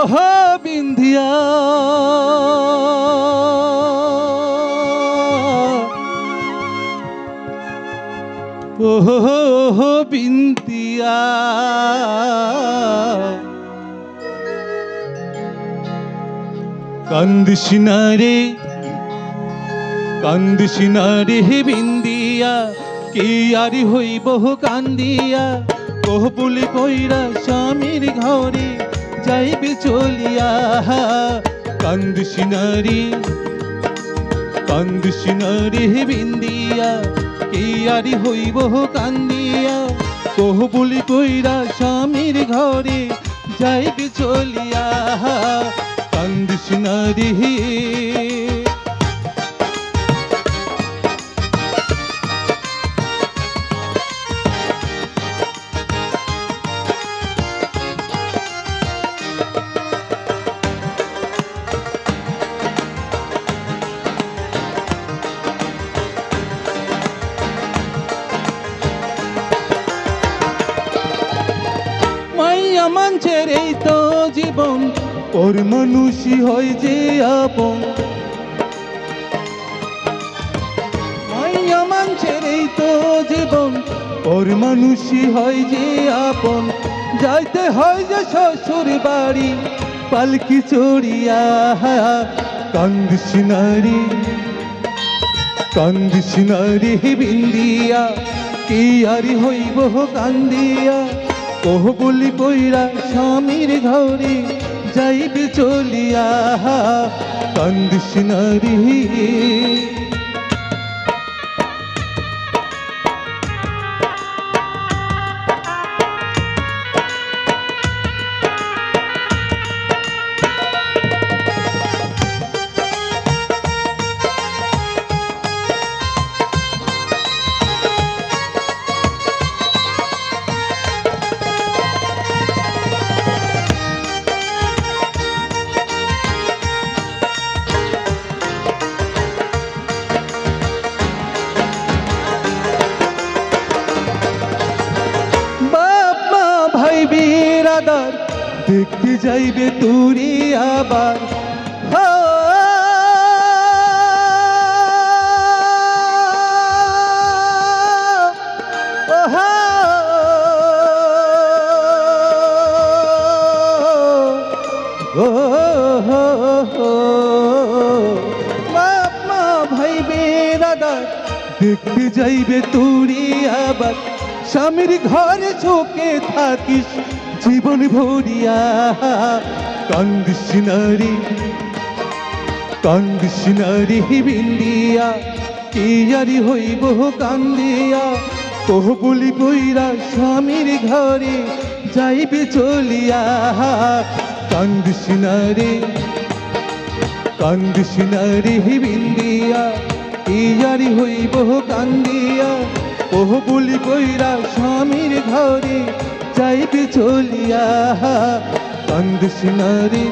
ওহো বিন্ধিয়া ওহো বিন্ধিয়া কান্দিস না রে বিন্দিয়া কি আর হইব কান্দিয়া কহবুলি কইরা স্বামীর ঘরে যাইবে চলিয়া কান্দিস না রে বিন্দিয়া কি আর হইব কান্দিয়া কহবুলি কইরা স্বামীর ঘরে যাইবে চলিয়া কান্দিস না রে মানুষের এই তো জীবন ওর মানুষই হয় যে আপন মাইয়া মানুষের এই তো জীবন ওর মানুষই হয় যে আপন যাইতে হয় যে শ্বশুর বাড়ি পালকি চড়িয়া কান্দিস না রে বিন্দিয়া কি আর হইব কান্দিয়া কহবুলি কইরা স্বামীর ঘরে যাইবে চলিয়া কান্দিস না রে বিরাদার দেখতে যাইবে তুরি আবার বাপ মা ভাই বিরাদার দেখতে যাইবে তুরি আবার স্বামীর ঘরে ঝোঁকে থাকিস জীবন ভরিয়া কান্দিস না রে বিন্দিয়া কি আর হইব কান্দিয়া কহবুলি কইরা স্বামীর ঘরে যাইবে চলিয়া কান্দিস না রে বিন্দিয়া কি আর হইব কান্দিয়া কহবুলি কইরা স্বামীর ঘরে যাইবে চলিয়া কান্দিস না রে